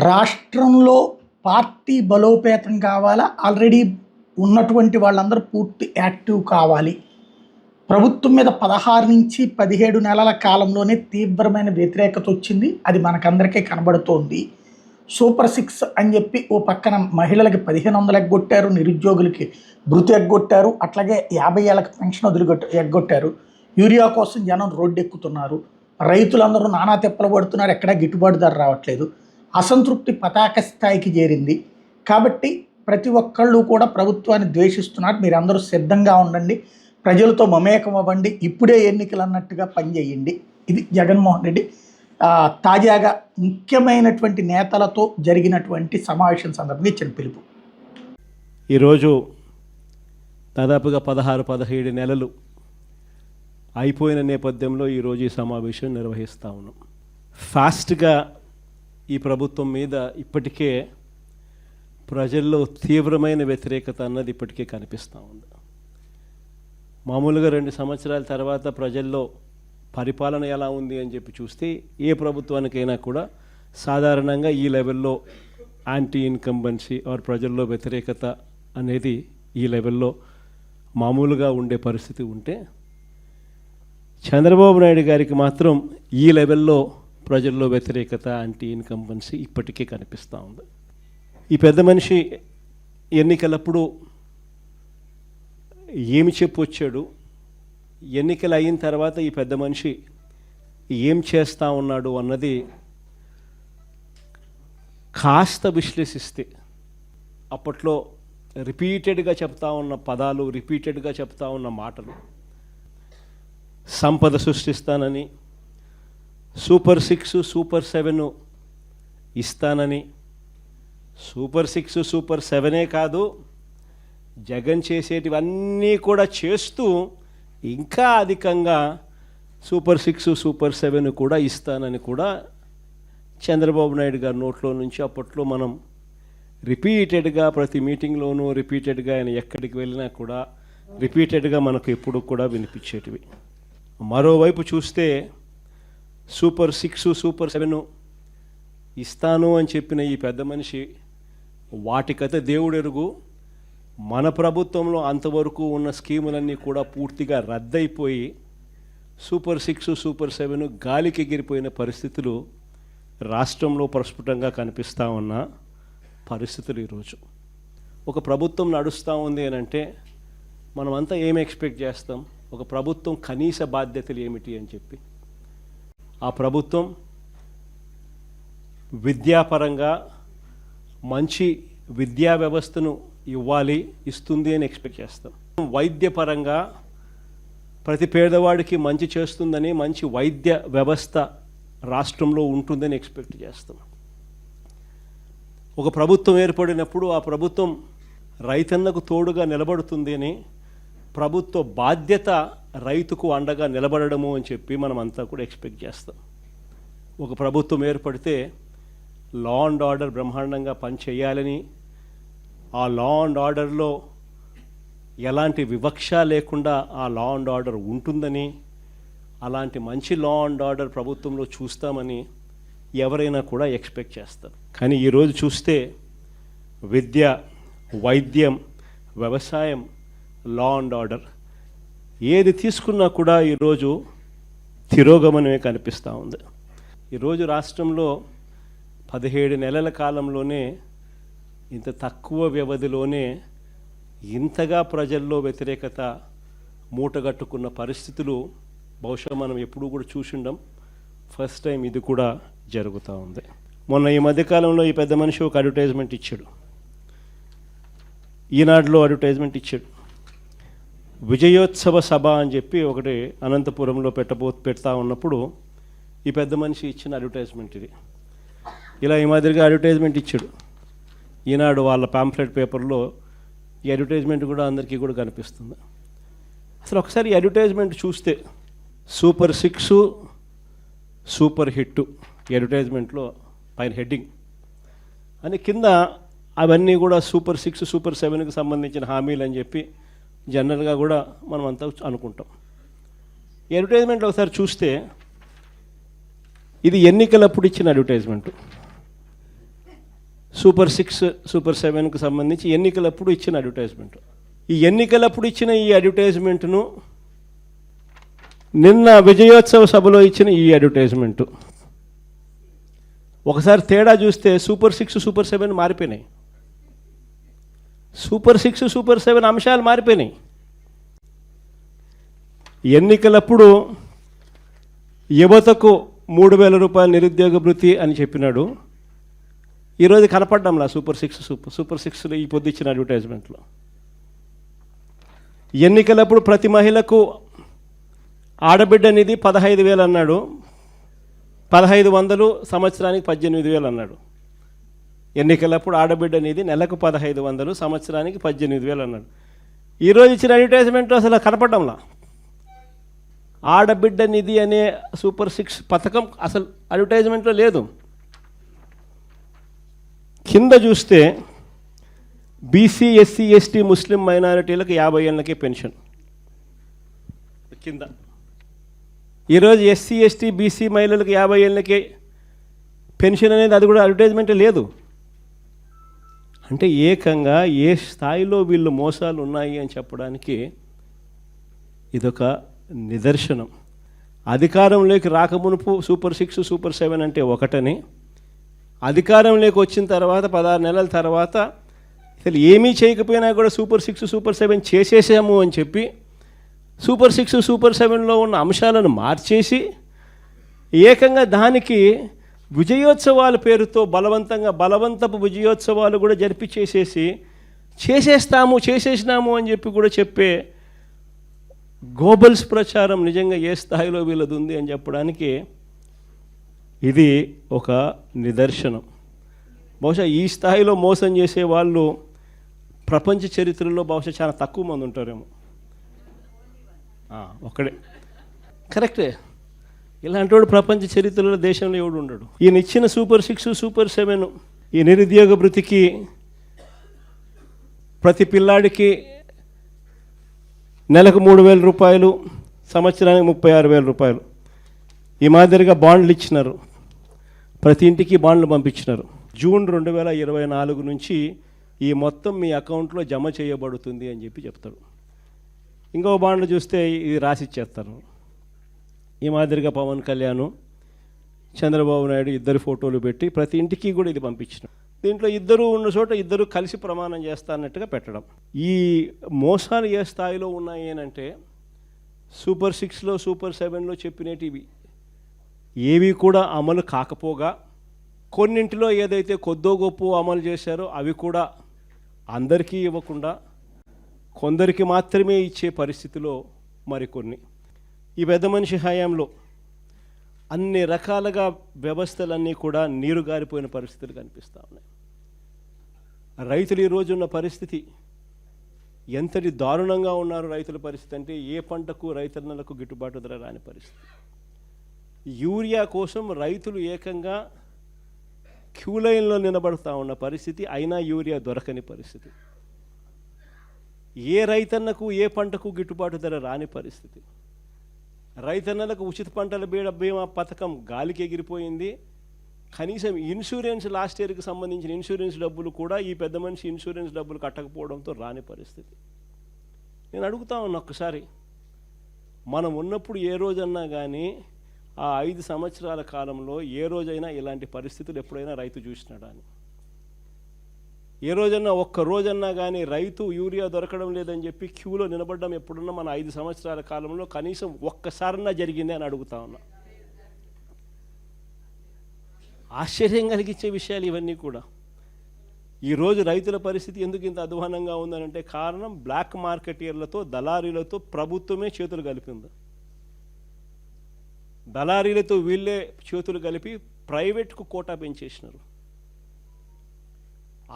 రాష్ట్రంలో పార్టీ బలోపేతం కావాలా? ఆల్రెడీ ఉన్నటువంటి వాళ్ళందరూ పూర్తి యాక్టివ్ కావాలి. ప్రభుత్వం మీద 16 నుంచి 17 నెలల కాలంలోనే తీవ్రమైన వ్యతిరేకత వచ్చింది. అది మనకందరికీ కనబడుతోంది. సూపర్ 6 అని చెప్పి ఓ పక్కన మహిళలకి 1500 ఎగ్గొట్టారు, నిరుద్యోగులకి భృతి ఎగ్గొట్టారు, అట్లాగే 50 ఏళ్ళకి పెన్షన్ ఎగ్గొట్టారు. యూరియా కోసం జనం రోడ్డెక్కుతున్నారు. రైతులందరూ నానా తిప్పలు పడుతున్నారు, ఎక్కడా గిట్టుబాటు ధర రావట్లేదు. అసంతృప్తి పతాక స్థాయికి చేరింది. కాబట్టి ప్రతి ఒక్కళ్ళు కూడా ప్రభుత్వాన్ని ద్వేషిస్తున్నారు. మీరందరూ సిద్ధంగా ఉండండి, ప్రజలతో మమేకం అవ్వండి, ఇప్పుడే ఎన్నికలు అన్నట్టుగా పనిచేయండి. ఇది జగన్మోహన్ రెడ్డి తాజాగా ముఖ్యమైనటువంటి నేతలతో జరిగినటువంటి సమావేశం సందర్భంగా ఇచ్చిన పిలుపు. ఈరోజు దాదాపుగా 16-17 నెలలు అయిపోయిన నేపథ్యంలో ఈరోజు ఈ సమావేశం నిర్వహిస్తూ ఉన్నాం. ఫాస్ట్గా ఈ ప్రభుత్వం మీద ఇప్పటికే ప్రజల్లో తీవ్రమైన వ్యతిరేకత అన్నది ఇప్పటికే కనిపిస్తూ ఉంది. మామూలుగా 2 సంవత్సరాల తర్వాత ప్రజల్లో పరిపాలన ఎలా ఉంది అని చెప్పి చూస్తే ఏ ప్రభుత్వానికైనా కూడా సాధారణంగా ఈ లెవెల్లో యాంటీ ఇన్కంబెన్సీ ఆర్ ప్రజల్లో వ్యతిరేకత అనేది ఈ లెవెల్లో మామూలుగా ఉండే పరిస్థితి ఉంటే, చంద్రబాబు నాయుడు గారికి మాత్రం ఈ లెవెల్లో ప్రజల్లో వ్యతిరేకత యాంటీ ఇన్కంబెన్సీ ఇప్పటికే కనిపిస్తూ ఉంది. ఈ పెద్ద మనిషి ఎన్నికలప్పుడు ఏమి చెప్పొచ్చాడు, ఎన్నికలు అయిన తర్వాత ఈ పెద్ద మనిషి ఏం చేస్తూ ఉన్నాడు అన్నది కాస్త విశ్లేషిస్తే అప్పట్లో రిపీటెడ్గా చెప్తా ఉన్న పదాలు, రిపీటెడ్గా చెప్తా ఉన్న మాటలు, సంపద సృష్టిస్తానని, సూపర్ 6 సూపర్ 7 ఇస్తానని, సూపర్ 6 సూపర్ 7 కాదు, జగన్ చేసేటివన్నీ కూడా చేస్తూ ఇంకా అధికంగా సూపర్ 6 సూపర్ 7 కూడా ఇస్తానని కూడా చంద్రబాబు నాయుడు గారి నోట్లో నుంచి అప్పట్లో మనం రిపీటెడ్గా ప్రతి మీటింగ్లోనూ రిపీటెడ్గా ఆయన ఎక్కడికి వెళ్ళినా కూడా రిపీటెడ్గా మనకు ఎప్పుడు కూడా వినిపించేటివి. మరోవైపు చూస్తే సూపర్ 6 సూపర్ 7 ఇస్తాను అని చెప్పిన ఈ పెద్ద మనిషి వాటికైతే దేవుడెరుగు, మన ప్రభుత్వంలో అంతవరకు ఉన్న స్కీములన్నీ కూడా పూర్తిగా రద్దయిపోయి సూపర్ 6 సూపర్ 7 గాలికి ఎగిరిపోయిన పరిస్థితులు రాష్ట్రంలో ప్రస్ఫుటంగా కనిపిస్తూ ఉన్న పరిస్థితులు. ఈరోజు ఒక ప్రభుత్వం నడుస్తూ ఉంది అని అంటే మనమంతా ఏమి ఎక్స్పెక్ట్ చేస్తాం? ఒక ప్రభుత్వం కనీస బాధ్యతలు ఏమిటి అని చెప్పి, ఆ ప్రభుత్వం విద్యాపరంగా మంచి విద్యా వ్యవస్థను ఇస్తుంది అని ఎక్స్పెక్ట్ చేస్తాం. వైద్యపరంగా ప్రతి పేదవాడికి మంచి చేస్తుందని, మంచి వైద్య వ్యవస్థ రాష్ట్రంలో ఉంటుందని ఎక్స్పెక్ట్ చేస్తాం. ఒక ప్రభుత్వం ఏర్పడినప్పుడు ఆ ప్రభుత్వం రైతన్నకు తోడుగా నిలబడుతుంది అని, ప్రభుత్వ బాధ్యత రైతుకు అండగా నిలబడము అని చెప్పి మనం అంతా కూడా ఎక్స్పెక్ట్ చేస్తాం. ఒక ప్రభుత్వం ఏర్పడితే లా అండ్ ఆర్డర్ బ్రహ్మాండంగా పనిచేయాలని, ఆ లా అండ్ ఆర్డర్లో ఎలాంటి వివక్ష లేకుండా ఆ లా అండ్ ఆర్డర్ ఉంటుందని, అలాంటి మంచి లా అండ్ ఆర్డర్ ప్రభుత్వంలో చూస్తామని ఎవరైనా కూడా ఎక్స్పెక్ట్ చేస్తారు. కానీ ఈరోజు చూస్తే విద్య, వైద్యం, వ్యవసాయం, లా అండ్ ఆర్డర్ ఏది తీసుకున్నా కూడా ఈరోజు తిరోగమనమే కనిపిస్తూ ఉంది. ఈరోజు రాష్ట్రంలో 17 నెలల కాలంలోనే ఇంత తక్కువ వ్యవధిలోనే ఇంతగా ప్రజల్లో వ్యతిరేకత మూటగట్టుకున్న పరిస్థితులు బహుశా మనం ఎప్పుడూ కూడా చూసిండం. ఫస్ట్ టైం ఇది కూడా జరుగుతూ ఉంది. మొన్న ఈ మధ్యకాలంలో ఈ పెద్ద మనిషి ఒక అడ్వర్టైజ్మెంట్ ఇచ్చాడు, ఈనాడులో అడ్వర్టైజ్మెంట్ ఇచ్చాడు. విజయోత్సవ సభ అని చెప్పి ఒకటి అనంతపురంలో పెడతా ఉన్నప్పుడు ఈ పెద్ద మనిషి ఇచ్చిన అడ్వర్టైజ్మెంట్ ఇది. ఇలా ఈ మాదిరిగా అడ్వర్టైజ్మెంట్ ఇచ్చాడు. ఈనాడు వాళ్ళ పాంఫ్లెట్ పేపర్లో ఈ అడ్వర్టైజ్మెంట్ కూడా అందరికీ కూడా కనిపిస్తుంది. అసలు ఒకసారి ఈ అడ్వర్టైజ్మెంట్ చూస్తే సూపర్ 6 సూపర్ హిట్ ఈ అడ్వర్టైజ్మెంట్లో పైన హెడ్డింగ్ అని, కింద అవన్నీ కూడా సూపర్ 6 సూపర్ 7కి సంబంధించిన హామీలు అని చెప్పి జనరల్గా కూడా మనం అంతా అనుకుంటాం. ఈ అడ్వర్టైజ్మెంట్లో ఒకసారి చూస్తే ఇది ఎన్నికలప్పుడు ఇచ్చిన అడ్వర్టైజ్మెంటు. సూపర్ 6 సూపర్ 7కు సంబంధించి ఎన్నికలప్పుడు ఇచ్చిన అడ్వర్టైజ్మెంట్. ఈ ఎన్నికలప్పుడు ఇచ్చిన ఈ అడ్వర్టైజ్మెంట్ను నిన్న విజయోత్సవ సభలో ఇచ్చిన ఈ అడ్వర్టైజ్మెంటు ఒకసారి తేడా చూస్తే సూపర్ 6 సూపర్ 7 మారిపోయినాయి. సూపర్ 6 సూపర్ 7 అంశాలు మారిపోయినాయి. ఎన్నికలప్పుడు యువతకు 3,000 రూపాయల నిరుద్యోగ భృతి అని చెప్పినాడు. ఈరోజు కనపడ్డంలా సూపర్ 6లో ఈ పొద్దు ఇచ్చిన అడ్వర్టైజ్మెంట్లో. ఎన్నికలప్పుడు ప్రతి మహిళకు ఆడబిడ్డ నిధి 15,000 అన్నాడు, 1,500 సంవత్సరానికి 18,000 అన్నాడు. ఎన్నికలప్పుడు ఆడబిడ్డ నిధి నెలకు 1,500 సంవత్సరానికి 18,000 అన్నాడు. ఈరోజు ఇచ్చిన అడ్వర్టైజ్మెంట్లో అసలు కనపడ్డంలా. ఆడబిడ్డ నిధి అనే సూపర్ 6 పథకం అసలు అడ్వర్టైజ్మెంట్లో లేదు. కింద చూస్తే బీసీ ఎస్సీ ఎస్టీ ముస్లిం మైనారిటీలకు 50 ఏళ్ళకే పెన్షన్ కింద. ఈరోజు ఎస్సీ ఎస్టీ బీసీ మహిళలకు 50 ఏళ్ళకే పెన్షన్ అనేది అది కూడా అడ్వర్టైజ్మెంట్ లేదు. అంటే ఏకంగా ఏ స్థాయిలో వీళ్ళు మోసాలు ఉన్నాయి అని చెప్పడానికి ఇదొక నిదర్శనం. అధికారంలోకి రాకమునుపు సూపర్ 6 సూపర్ 7 అంటే ఒకటని, అధికారంలోకి వచ్చిన తర్వాత 16 నెలల తర్వాత అసలు ఏమీ చేయకపోయినా కూడా సూపర్ 6 సూపర్ 7 చేసేసాము అని చెప్పి సూపర్ 6 సూపర్ 7లో ఉన్న అంశాలను మార్చేసి ఏకంగా దానికి విజయోత్సవాల పేరుతో బలవంతపు విజయోత్సవాలు కూడా చేసేసినాము అని చెప్పి కూడా చెప్పే గోబల్స్ ప్రచారం నిజంగా ఏ స్థాయిలో వీళ్ళది ఉంది అని చెప్పడానికి ఇది ఒక నిదర్శనం. బహుశా ఈ స్థాయిలో మోసం చేసే వాళ్ళు ప్రపంచ చరిత్రలో బహుశా చాలా తక్కువ మంది ఉంటారేమో. ఒక్కడే కరెక్టే. ఇలాంటి వాడు ప్రపంచ చరిత్రలో దేశంలో ఎవడు ఉండడు. ఈయన ఇచ్చిన సూపర్ 6 సూపర్ 7 ఈ నిరుద్యోగ భృతికి ప్రతి పిల్లాడికి నెలకు 3,000 రూపాయలు, సంవత్సరానికి 36,000 రూపాయలు. ఈ మాదిరిగా బాండ్లు ఇచ్చినారు, ప్రతి ఇంటికి బాండ్లు పంపించినారు. జూన్ 2024 నుంచి ఈ మొత్తం మీ అకౌంట్లో జమ చేయబడుతుంది అని చెప్పి చెప్తారు. ఇంకో బాండ్లు చూస్తే ఇది రాసిచ్చేస్తారు. ఈ మాదిరిగా పవన్ కళ్యాణ్, చంద్రబాబు నాయుడు ఇద్దరు ఫోటోలు పెట్టి ప్రతి ఇంటికి కూడా ఇది పంపించినారు. దీంట్లో ఇద్దరు ఉన్న చోట ఇద్దరు కలిసి ప్రమాణం చేస్తారన్నట్టుగా పెట్టడం. ఈ మోసాలు ఏ స్థాయిలో ఉన్నాయి అంటే సూపర్ 6లో సూపర్ 7లో చెప్పినవి ఏవి కూడా అమలు కాకపోగా, కొన్నింటిలో ఏదైతే కొద్దో గొప్ప అమలు చేశారో అవి కూడా అందరికీ ఇవ్వకుండా కొందరికి మాత్రమే ఇచ్చే పరిస్థితిలో మరికొన్ని. ఈ పెద్ద మనిషి హయాంలో అన్ని రకాలుగా వ్యవస్థలన్నీ కూడా నీరు గారిపోయిన పరిస్థితులు కనిపిస్తూ ఉన్నాయి. రైతులు ఈరోజున్న పరిస్థితి ఎంతటి దారుణంగా ఉన్నారు. రైతుల పరిస్థితి అంటే ఏ పంటకు రైతన్నలకు గిట్టుబాటు ధర రాని పరిస్థితి. యూరియా కోసం రైతులు ఏకంగా క్యూ లైన్లో నిలబడుతూ ఉన్న పరిస్థితి, అయినా యూరియా దొరకని పరిస్థితి. ఏ రైతన్నకు ఏ పంటకు గిట్టుబాటు ధర రాని పరిస్థితి. రైతన్నలకు ఉచిత పంటల బీమా పథకం గాలికి ఎగిరిపోయింది. కనీసం ఇన్సూరెన్స్ లాస్ట్ ఇయర్కి సంబంధించిన ఇన్సూరెన్స్ డబ్బులు కూడా ఈ పెద్ద మనిషి ఇన్సూరెన్స్ డబ్బులు కట్టకపోవడంతో రాని పరిస్థితి. నేను అడుగుతా ఉన్నా, ఒక్కసారి మనం ఉన్నప్పుడు ఏ రోజన్నా కానీ ఆ 5 సంవత్సరాల కాలంలో ఏ రోజైనా ఇలాంటి పరిస్థితులు ఎప్పుడైనా రైతు చూసినాడా అని? ఏ రోజన్నా ఒక్క రోజన్నా కానీ రైతు యూరియా దొరకడం లేదని చెప్పి క్యూలో నిలబడడం ఎప్పుడున్నా మన 5 సంవత్సరాల కాలంలో కనీసం ఒక్కసారన్నా జరిగింది అని అడుగుతా ఉన్నా. ఆశ్చర్యం కలిగించే విషయాలు ఇవన్నీ కూడా. ఈరోజు రైతుల పరిస్థితి ఎందుకు ఇంత అధ్వానంగా ఉందనంటే కారణం బ్లాక్ మార్కెటీర్లతో, దళారీలతో ప్రభుత్వమే చేతులు కలిపింది. దళారీలతో వీళ్ళే చేతులు కలిపి ప్రైవేట్కు కోటా పెంచేసినారు.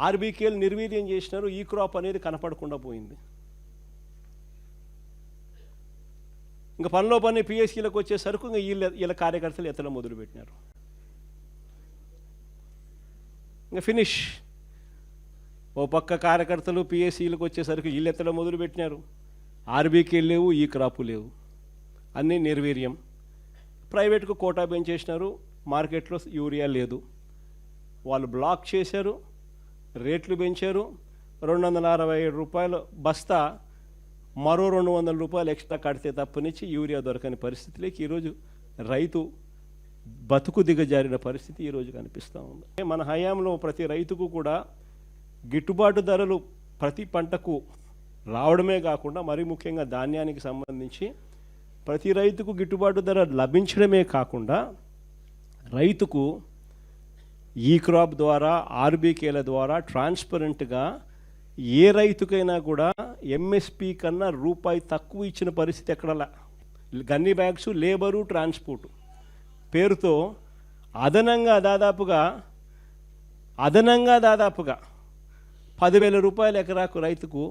ఆర్బీకేలు నిర్వీర్యం చేసినారు. ఈ క్రాప్ అనేది కనపడకుండా పోయింది. ఇంకా పనిలో పని పిఎస్సీలకు వచ్చేసరికి ఇంకా వీళ్ళ కార్యకర్తలు ఎత్తడం మొదలుపెట్టినారు. ఇంకా ఫినిష్. ఓ పక్క కార్యకర్తలు పిఎస్సీలకు వచ్చేసరికి వీళ్ళు ఎత్తడం మొదలుపెట్టినారు. ఆర్బీకేలు లేవు, ఈ క్రాపు లేవు, అన్నీ నిర్వీర్యం. ప్రైవేట్కు కోటా పెంచేసినారు. మార్కెట్లో యూరియా లేదు, వాళ్ళు బ్లాక్ చేశారు. రేట్లు పెంచారు. 267 రూపాయలు బస్తా, మరో 200 రూపాయలు ఎక్స్ట్రా కడితే తప్పనిచ్చి యూరియా దొరకని పరిస్థితిలోకి ఈరోజు రైతు బతుకు దిగజారిన పరిస్థితి ఈరోజు కనిపిస్తూ ఉంది. మన హయాంలో ప్రతి రైతుకు కూడా గిట్టుబాటు ధరలు ప్రతి పంటకు రావడమే కాకుండా మరీ ముఖ్యంగా ధాన్యానికి సంబంధించి ప్రతి రైతుకు గిట్టుబాటు ధర లభించడమే కాకుండా రైతుకు ఈ క్రాప్ ద్వారా ఆర్బీకేల ద్వారా ట్రాన్స్పరెంట్గా ఏ రైతుకైనా కూడా ఎంఎస్పి కన్నా రూపాయి తక్కువ ఇచ్చిన పరిస్థితి ఎక్కడలా. గన్ని బ్యాగ్స్, లేబరు, ట్రాన్స్పోర్టు పేరుతో అదనంగా దాదాపుగా 10,000 రూపాయల ఎకరాకు రైతుకు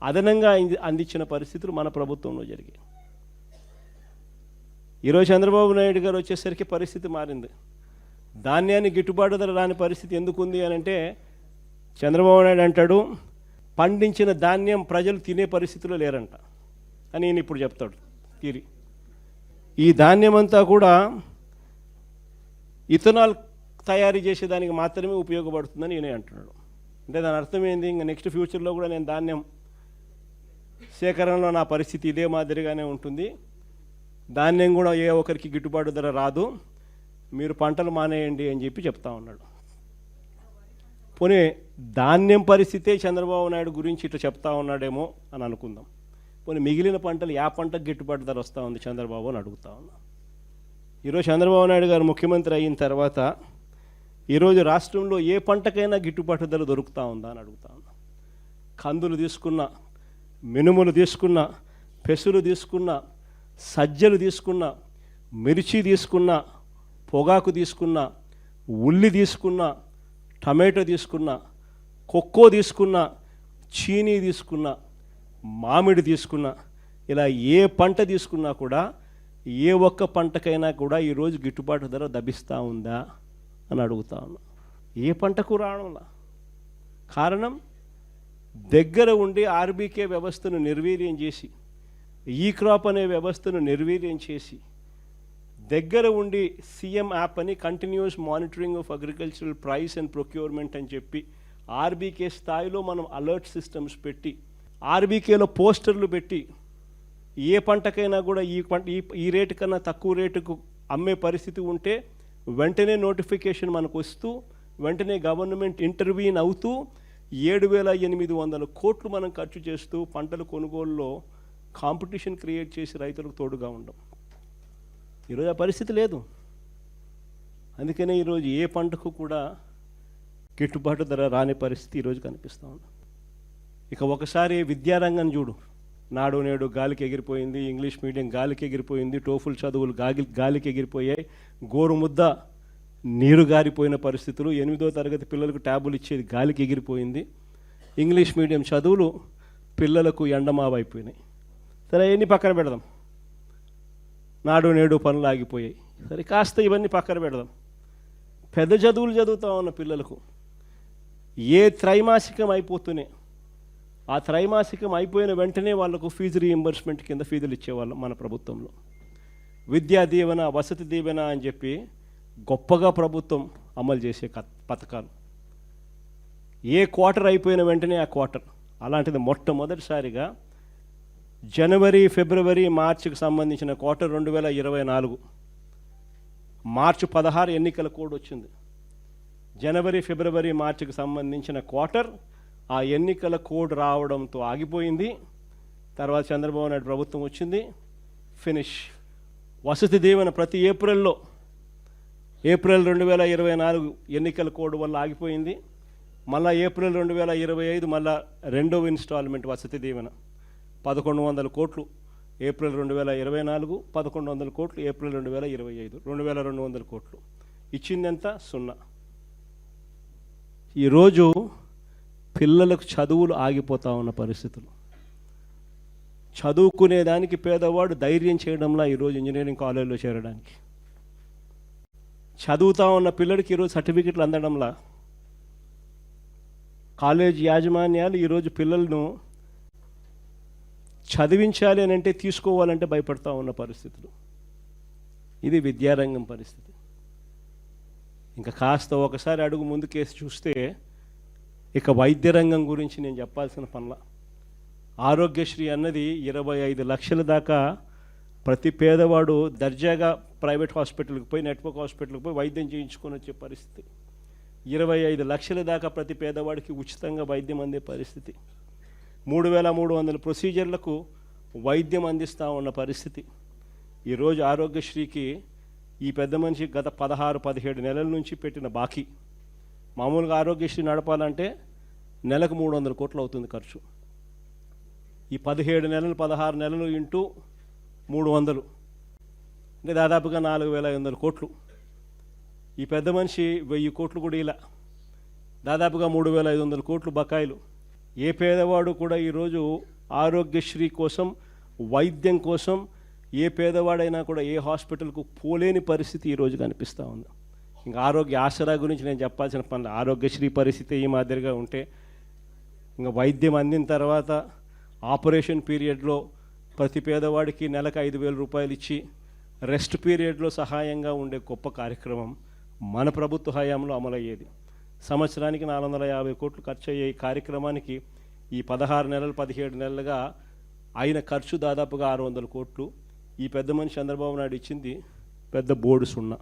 అదనంగా అందించిన పరిస్థితులు మన ప్రభుత్వంలో జరిగాయి. ఈరోజు చంద్రబాబు నాయుడు గారు వచ్చేసరికి పరిస్థితి మారింది. ధాన్యాన్ని గిట్టుబాటు ధర రాని పరిస్థితి ఎందుకుంది అని అంటే చంద్రబాబు నాయుడు అంటాడు, పండించిన ధాన్యం ప్రజలు తినే పరిస్థితిలో లేరంట అని నేను ఇప్పుడు చెప్తాడు తీరి. ఈ ధాన్యం అంతా కూడా ఇథనాల్ తయారీ చేసేదానికి మాత్రమే ఉపయోగపడుతుందని ఈయన అంటున్నాడు. అంటే దాని అర్థం ఏంది? ఇంకా నెక్స్ట్ ఫ్యూచర్లో కూడా నేను ధాన్యం సేకరణలో నా పరిస్థితి ఇదే మాదిరిగానే ఉంటుంది, ధాన్యం కూడా ఏ ఒక్కరికి గిట్టుబాటు ధర రాదు, మీరు పంటలు మానేయండి అని చెప్పి చెప్తా ఉన్నాడు. పోనీ ధాన్యం పరిస్థితే చంద్రబాబు నాయుడు గురించి ఇట్లా చెప్తా ఉన్నాడేమో అని అనుకుందాం. పోనీ మిగిలిన పంటలు ఏ పంటకు గిట్టుబాటు ధర వస్తూ ఉంది చంద్రబాబు అని అడుగుతా ఉన్నా. ఈరోజు చంద్రబాబు నాయుడు గారు ముఖ్యమంత్రి అయిన తర్వాత ఈరోజు రాష్ట్రంలో ఏ పంటకైనా గిట్టుబాటు ధర దొరుకుతూ ఉందా అని అడుగుతా ఉన్నా. కందులు తీసుకున్నా, మినుములు తీసుకున్నా, పెసులు తీసుకున్నా, సజ్జలు తీసుకున్నా, మిర్చి తీసుకున్నా, పొగాకు తీసుకున్నా, ఉల్లి తీసుకున్నా, టమాటో తీసుకున్నా, కొక్కో తీసుకున్నా, చీనీ తీసుకున్నా, మామిడి తీసుకున్నా, ఇలా ఏ పంట తీసుకున్నా కూడా ఏ ఒక్క పంటకైనా కూడా ఈరోజు గిట్టుబాటు ధర లభిస్తూ ఉందా అని అడుగుతా ఉన్నా. ఏ పంటకు రావడంలా. కారణం దగ్గర ఉండి ఆర్బీకే వ్యవస్థను నిర్వీర్యం చేసి, ఈ క్రాప్ అనే వ్యవస్థను నిర్వీర్యం చేసి, దగ్గర ఉండి సీఎం యాప్ అని continuous monitoring of agricultural price and procurement అని చెప్పి ఆర్బీకే స్థాయిలో మనం అలర్ట్ సిస్టమ్స్ పెట్టి, ఆర్బీకేలో పోస్టర్లు పెట్టి, ఏ పంటకైనా కూడా ఈ రేటు కన్నా తక్కువ రేటుకు అమ్మే పరిస్థితి ఉంటే వెంటనే నోటిఫికేషన్ మనకు వస్తూ వెంటనే గవర్నమెంట్ ఇంటర్వ్యూన్ అవుతూ 7,800 కోట్లు మనం ఖర్చు చేస్తూ పంటల కొనుగోలులో కాంపిటీషన్ క్రియేట్ చేసి రైతులకు తోడుగా ఉండం. ఈరోజు ఆ పరిస్థితి లేదు. అందుకనే ఈరోజు ఏ పంటకు కూడా గిట్టుబాటు ధర రాని పరిస్థితి ఈరోజు కనిపిస్తూ ఉంది. ఇక ఒకసారి విద్యారంగం చూడు, నాడు నేడు గాలికి ఎగిరిపోయింది, ఇంగ్లీష్ మీడియం గాలికి ఎగిరిపోయింది, టోఫుల్ చదువులు గాలికి ఎగిరిపోయాయి, గోరుముద్ద నీరు గారిపోయిన పరిస్థితులు, 8వ తరగతి పిల్లలకు ట్యాబులు ఇచ్చేది గాలికి ఎగిరిపోయింది, ఇంగ్లీష్ మీడియం చదువులు పిల్లలకు ఎండమావైపోయినాయి. సరే అవన్నీ పక్కన పెడదాం, నాడు నేడు పనులు ఆగిపోయాయి. సరే కాస్త ఇవన్నీ పక్కన పెడదాం. పెద్ద చదువులు చదువుతా ఉన్న పిల్లలకు ఏ త్రైమాసికం అయిపోతూనే ఆ త్రైమాసికం అయిపోయిన వెంటనే వాళ్ళకు ఫీజు రీయింబర్స్మెంట్ కింద ఫీజులు ఇచ్చేవాళ్ళం మన ప్రభుత్వంలో. విద్యా దీవెన, వసతి దీవెన అని చెప్పి గొప్పగా ప్రభుత్వం అమలు చేసే పథకాలు. ఏ క్వార్టర్ అయిపోయిన వెంటనే ఆ క్వార్టర్. అలాంటిది మొట్టమొదటిసారిగా జనవరి, ఫిబ్రవరి, మార్చికి సంబంధించిన క్వార్టర్ 2024 మార్చి 16 ఎన్నికల కోడ్ వచ్చింది. జనవరి, ఫిబ్రవరి, మార్చికి సంబంధించిన క్వార్టర్ ఆ ఎన్నికల కోడ్ రావడంతో ఆగిపోయింది. తర్వాత చంద్రబాబు నాయుడు ప్రభుత్వం వచ్చింది, ఫినిష్. వసతి దీవెన ప్రతి ఏప్రిల్ 2024 ఎన్నికల కోడ్ వల్ల ఆగిపోయింది. మళ్ళా ఏప్రిల్ 2025 మళ్ళా రెండవ ఇన్స్టాల్మెంట్ వసతి దీవెన 1,100 కోట్లు ఏప్రిల్ 2024, 1,100 కోట్లు ఏప్రిల్ 2025, 2,200 కోట్లు. ఇచ్చిందంతా 0. ఈరోజు పిల్లలకు చదువులు ఆగిపోతా ఉన్న పరిస్థితులు. చదువుకునేదానికి పేదవాడు ధైర్యం చేయడంలా ఈరోజు ఇంజనీరింగ్ కాలేజీలో చేరడానికి. చదువుతా ఉన్న పిల్లడికి ఈరోజు సర్టిఫికెట్లు అందడంలా. కాలేజ్ యాజమాన్యాలు ఈరోజు పిల్లలను చదివించాలి అని అంటే, తీసుకోవాలంటే భయపడతా ఉన్న పరిస్థితులు. ఇది విద్యారంగం పరిస్థితి. ఇంకా కాస్త ఒకసారి అడుగు ముందుకేసి చూస్తే ఇక వైద్య రంగం గురించి నేను చెప్పాల్సిన పనుల. ఆరోగ్యశ్రీ అన్నది 25 లక్షల దాకా ప్రతి పేదవాడు దర్జాగా ప్రైవేట్ హాస్పిటల్కి పోయి, నెట్వర్క్ హాస్పిటల్కి పోయి వైద్యం చేయించుకొని వచ్చే పరిస్థితి. 25 లక్షల దాకా ప్రతి పేదవాడికి ఉచితంగా వైద్యం అందే పరిస్థితి. 3300 ప్రొసీజర్లకు వైద్యం అందిస్తూ ఉన్న పరిస్థితి. ఈరోజు ఆరోగ్యశ్రీకి ఈ పెద్ద మనిషి గత 16-17 నెలల నుంచి పెట్టిన బాకీ. మామూలుగా ఆరోగ్యశ్రీ నడపాలంటే నెలకు 300 కోట్లు అవుతుంది ఖర్చు. ఈ 17 నెలలు 16 నెలలు ఇంటూ 300 అంటే దాదాపుగా 4500 కోట్లు. ఈ పెద్ద మనిషి 1000 కోట్లు కూడా ఇలా దాదాపుగా 3500 కోట్లు బకాయిలు. ఏ పేదవాడు కూడా ఈరోజు ఆరోగ్యశ్రీ కోసం, వైద్యం కోసం ఏ పేదవాడైనా కూడా ఏ హాస్పిటల్కు పోలేని పరిస్థితి ఈరోజు కనిపిస్తూ ఉంది. ఇంకా ఆరోగ్య ఆసరా గురించి నేను చెప్పాల్సిన పనులు. ఆరోగ్యశ్రీ పరిస్థితి ఈ మాదిరిగా ఉంటే ఇంకా వైద్యం అందిన తర్వాత ఆపరేషన్ పీరియడ్లో ప్రతి పేదవాడికి నెలకు 5,000 రూపాయలు ఇచ్చి రెస్ట్ పీరియడ్లో సహాయంగా ఉండే గొప్ప కార్యక్రమం మన ప్రభుత్వ హయాంలో అమలయ్యేది. సంవత్సరానికి 450 కోట్లు ఖర్చు అయ్యే ఈ కార్యక్రమానికి ఈ 16 నెలలు 17 నెలలుగా అయిన ఖర్చు దాదాపుగా 600 కోట్లు. ఈ పెద్ద మనిషి చంద్రబాబు నాయుడు ఇచ్చింది పెద్ద బోర్డు సున్నా.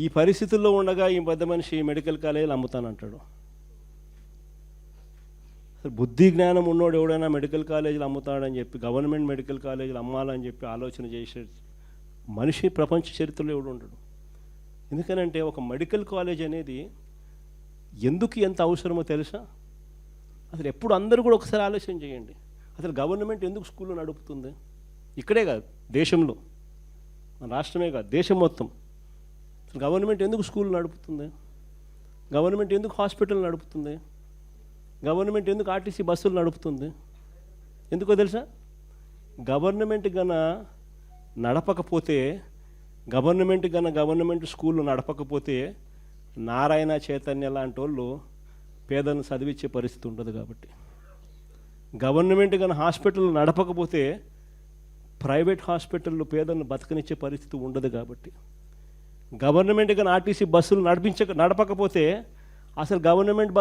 ఈ పరిస్థితుల్లో ఉండగా ఈ పెద్ద మనిషి మెడికల్ కాలేజీలు అమ్ముతానంటాడు. బుద్ధి జ్ఞానం ఉన్నోడు ఎవడైనా మెడికల్ కాలేజీలు అమ్ముతాడని చెప్పి, గవర్నమెంట్ మెడికల్ కాలేజీలు అమ్మాలని చెప్పి ఆలోచన చేసే మనిషి ప్రపంచ చరిత్రలో ఎవడు ఉండడు. ఎందుకనంటే ఒక మెడికల్ కాలేజ్ అనేది ఎందుకు ఎంత అవసరమో తెలుసా? అసలు ఎప్పుడు అందరూ కూడా ఒకసారి ఆలోచన చేయండి. అసలు గవర్నమెంట్ ఎందుకు స్కూళ్ళు నడుపుతుంది? ఇక్కడే కాదు, దేశంలో, మన రాష్ట్రమే కాదు, దేశం మొత్తం. అసలు గవర్నమెంట్ ఎందుకు స్కూల్ నడుపుతుంది? గవర్నమెంట్ ఎందుకు హాస్పిటల్ నడుపుతుంది? గవర్నమెంట్ ఎందుకు ఆర్టీసీ బస్సులు నడుపుతుంది? ఎందుకో తెలుసా? గవర్నమెంట్ నడపకపోతే, గవర్నమెంట్ స్కూళ్ళు నడపకపోతే నారాయణ చైతన్య లాంటి వాళ్ళు పేదలను చదివించే పరిస్థితి ఉండదు. కాబట్టి గవర్నమెంట్ హాస్పిటల్ నడపకపోతే ప్రైవేట్ హాస్పిటల్లో పేదలను బతకనిచ్చే పరిస్థితి ఉండదు. కాబట్టి గవర్నమెంట్ ఆర్టీసీ బస్సులు నడపకపోతే అసలు గవర్నమెంట్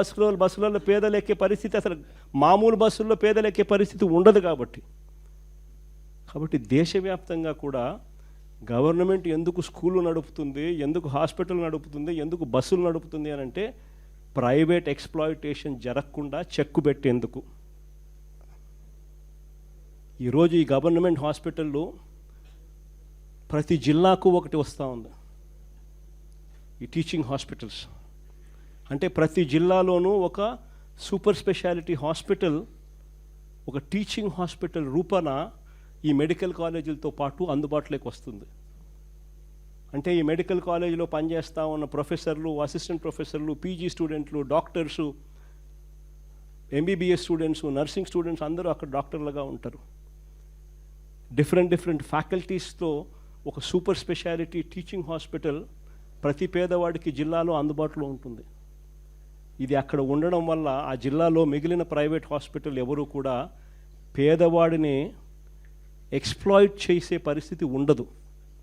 బస్సులలో పేదలు ఎక్కే పరిస్థితి, అసలు మామూలు బస్సుల్లో పేదలు ఎక్కే పరిస్థితి ఉండదు. కాబట్టి దేశవ్యాప్తంగా కూడా గవర్నమెంట్ ఎందుకు స్కూళ్ళు నడుపుతుంది, ఎందుకు హాస్పిటల్ నడుపుతుంది, ఎందుకు బస్సులు నడుపుతుంది అని అంటే ప్రైవేట్ ఎక్స్ప్లాయిటేషన్ జరగకుండా చెక్కు పెట్టేందుకు. ఈరోజు ఈ గవర్నమెంట్ హాస్పిటల్లో ప్రతి జిల్లాకు ఒకటి వస్తూ ఉంది. ఈ టీచింగ్ హాస్పిటల్స్ అంటే ప్రతి జిల్లాలోనూ ఒక సూపర్ స్పెషాలిటీ హాస్పిటల్, ఒక టీచింగ్ హాస్పిటల్ రూపాన ఈ మెడికల్ కాలేజీలతో పాటు అందుబాటులోకి వస్తుంది. అంటే ఈ మెడికల్ కాలేజీలో పనిచేస్తూ ఉన్న ప్రొఫెసర్లు, అసిస్టెంట్ ప్రొఫెసర్లు, పీజీ స్టూడెంట్లు, doctors, MBBS students, nursing students అందరూ అక్కడ డాక్టర్లుగా ఉంటారు. డిఫరెంట్ ఫ్యాకల్టీస్తో ఒక సూపర్ స్పెషాలిటీ టీచింగ్ హాస్పిటల్ ప్రతి పేదవాడికి జిల్లాలో అందుబాటులో ఉంటుంది. ఇది అక్కడ ఉండడం వల్ల ఆ జిల్లాలో మిగిలిన ప్రైవేట్ హాస్పిటల్ ఎవరు కూడా పేదవాడిని ఎక్స్ప్లాయిట్ చేసే పరిస్థితి ఉండదు.